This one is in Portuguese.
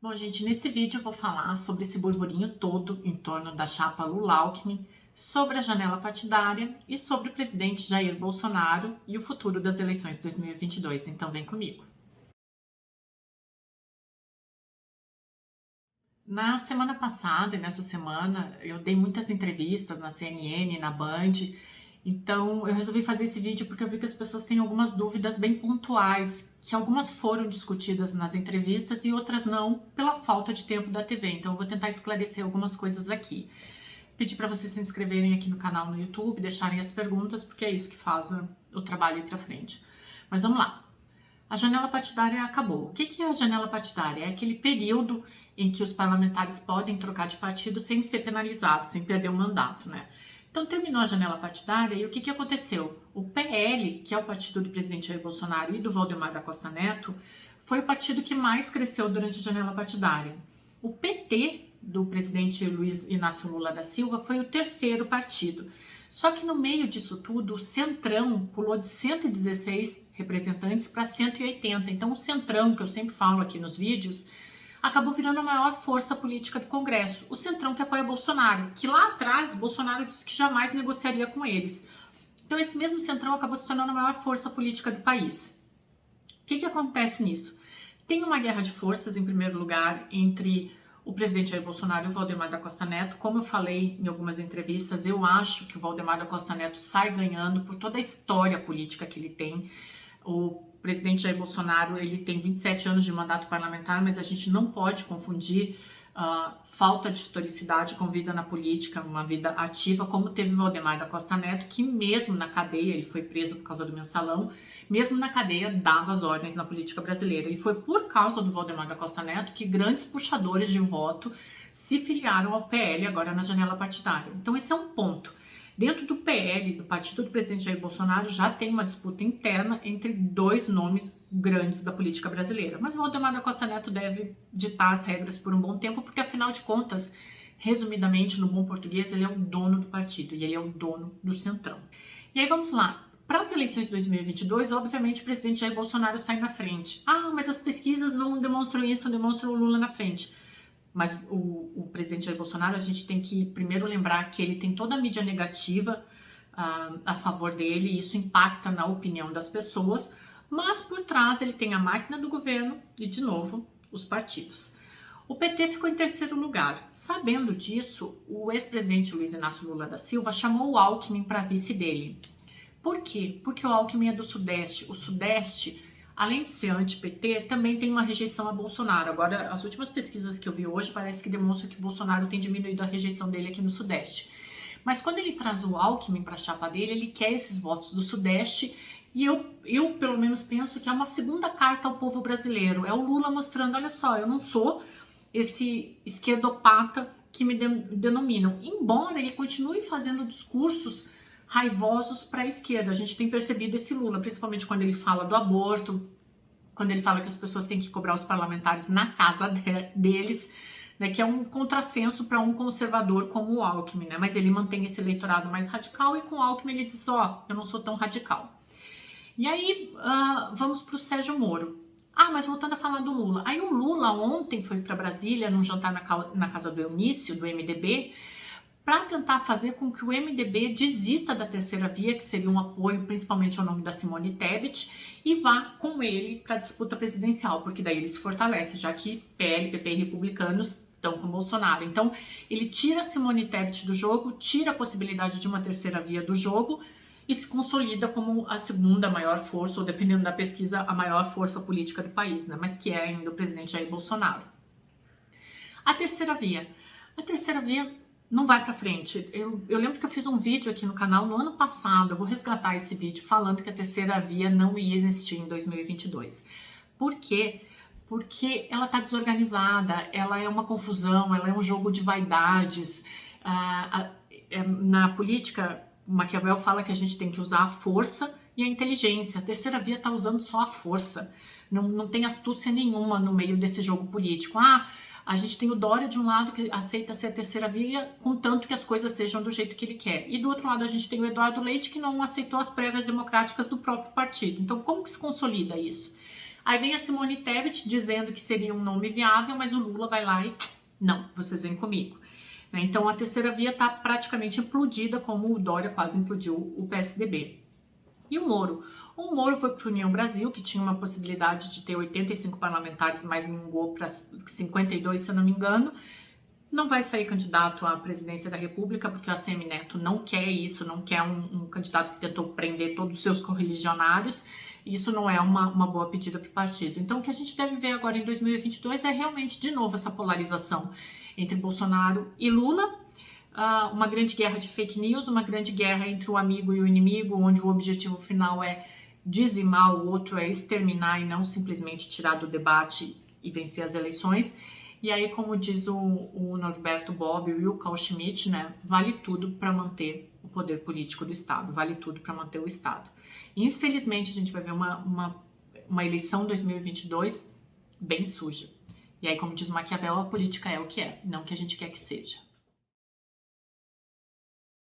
Bom, gente, nesse vídeo eu vou falar sobre esse burburinho todo em torno da chapa Lula-Alckmin, sobre a janela partidária e sobre o presidente Jair Bolsonaro e o futuro das eleições de 2022. Então vem comigo. Na semana passada e nessa semana eu dei muitas entrevistas na CNN, na Band, então eu resolvi fazer esse vídeo porque eu vi que as pessoas têm algumas dúvidas bem pontuais, que algumas foram discutidas nas entrevistas e outras não, pela falta de tempo da TV. Então eu vou tentar esclarecer algumas coisas aqui. Pedir para vocês se inscreverem aqui no canal no YouTube, deixarem as perguntas, porque é isso que faz o trabalho ir para frente. Mas vamos lá. A janela partidária acabou. O que é a janela partidária? É aquele período em que os parlamentares podem trocar de partido sem ser penalizados, sem perder o mandato, né? Então terminou a janela partidária e o que aconteceu? O PL, que é o partido do presidente Jair Bolsonaro e do Valdemar da Costa Neto, foi o partido que mais cresceu durante a janela partidária. O PT do presidente Luiz Inácio Lula da Silva foi o terceiro partido. Só que no meio disso tudo, o Centrão pulou de 116 representantes para 180. Então o Centrão, que eu sempre falo aqui nos vídeos, acabou virando a maior força política do Congresso. O Centrão que apoia Bolsonaro, que lá atrás Bolsonaro disse que jamais negociaria com eles. Então esse mesmo Centrão acabou se tornando a maior força política do país. O que acontece nisso? Tem uma guerra de forças, em primeiro lugar, entre o presidente Jair Bolsonaro e o Valdemar da Costa Neto. Como eu falei em algumas entrevistas, eu acho que o Valdemar da Costa Neto sai ganhando por toda a história política que ele tem. O presidente Jair Bolsonaro, ele tem 27 anos de mandato parlamentar, mas a gente não pode confundir falta de historicidade com vida na política, uma vida ativa, como teve o Valdemar da Costa Neto, que mesmo na cadeia, ele foi preso por causa do mensalão, mesmo na cadeia dava as ordens na política brasileira. E foi por causa do Valdemar da Costa Neto que grandes puxadores de voto se filiaram ao PL agora na janela partidária. Então esse é um ponto. Dentro do PL, do partido do presidente Jair Bolsonaro, já tem uma disputa interna entre dois nomes grandes da política brasileira. Mas o Valdemar da Costa Neto deve ditar as regras por um bom tempo, porque afinal de contas, resumidamente, no bom português, ele é o dono do partido e ele é o dono do Centrão. E aí vamos lá. Para as eleições de 2022, obviamente o presidente Jair Bolsonaro sai na frente. Ah, mas as pesquisas não demonstram isso, não demonstram o Lula na frente. Mas o presidente Jair Bolsonaro, a gente tem que primeiro lembrar que ele tem toda a mídia negativa a favor dele, e isso impacta na opinião das pessoas, mas por trás ele tem a máquina do governo e, de novo, os partidos. O PT ficou em terceiro lugar. Sabendo disso, o ex-presidente Luiz Inácio Lula da Silva chamou o Alckmin para vice dele. Por quê? Porque o Alckmin é do Sudeste. O Sudeste, além de ser anti-PT, também tem uma rejeição a Bolsonaro. Agora, as últimas pesquisas que eu vi hoje parece que demonstram que Bolsonaro tem diminuído a rejeição dele aqui no Sudeste. Mas quando ele traz o Alckmin para a chapa dele, ele quer esses votos do Sudeste, e eu pelo menos penso que é uma segunda carta ao povo brasileiro. É o Lula mostrando, olha só, eu não sou esse esquerdopata que me denominam. Embora ele continue fazendo discursos raivosos para a esquerda. A gente tem percebido esse Lula, principalmente quando ele fala do aborto, quando ele fala que as pessoas têm que cobrar os parlamentares na casa deles, né, que é um contrassenso para um conservador como o Alckmin, né? Mas ele mantém esse eleitorado mais radical, e com o Alckmin ele diz, eu não sou tão radical. E aí, vamos para o Sérgio Moro. Mas voltando a falar do Lula. Aí o Lula ontem foi para Brasília, num jantar na casa do Eunício, do MDB, para tentar fazer com que o MDB desista da terceira via, que seria um apoio principalmente ao nome da Simone Tebet, e vá com ele para a disputa presidencial, porque daí ele se fortalece, já que PL, PP e republicanos estão com Bolsonaro. Então ele tira a Simone Tebet do jogo, tira a possibilidade de uma terceira via do jogo e se consolida como a segunda maior força, ou dependendo da pesquisa, a maior força política do país, né? Mas que é ainda o presidente Jair Bolsonaro. A terceira via não vai para frente. Eu lembro que eu fiz um vídeo aqui no canal no ano passado, eu vou resgatar esse vídeo, falando que a terceira via não ia existir em 2022. Por quê? Porque ela está desorganizada, ela é uma confusão, ela é um jogo de vaidades. Na política, Maquiavel fala que a gente tem que usar a força e a inteligência. A terceira via está usando só a força. Não tem astúcia nenhuma no meio desse jogo político. A gente tem o Dória de um lado, que aceita ser a terceira via, contanto que as coisas sejam do jeito que ele quer. E do outro lado a gente tem o Eduardo Leite, que não aceitou as prévias democráticas do próprio partido. Então como que se consolida isso? Aí vem a Simone Tebet dizendo que seria um nome viável, mas o Lula vai lá e não, vocês vêm comigo. Então a terceira via está praticamente implodida, como o Dória quase implodiu o PSDB. E o Moro? O Moro foi para a União Brasil, que tinha uma possibilidade de ter 85 parlamentares, mas mingou para 52, se eu não me engano. Não vai sair candidato à presidência da República, porque o ACM Neto não quer isso, não quer um candidato que tentou prender todos os seus correligionários. Isso não é uma boa pedida para o partido. Então, o que a gente deve ver agora em 2022 é realmente, de novo, essa polarização entre Bolsonaro e Lula, uma grande guerra de fake news, uma grande guerra entre o amigo e o inimigo, onde o objetivo final é dizimar o outro, é exterminar e não simplesmente tirar do debate e vencer as eleições. E aí, como diz o Norberto Bobbio e o Carl Schmitt, né, vale tudo para manter o poder político do Estado, vale tudo para manter o Estado. Infelizmente, a gente vai ver uma eleição 2022 bem suja. E aí, como diz Maquiavel, a política é o que é, não o que a gente quer que seja.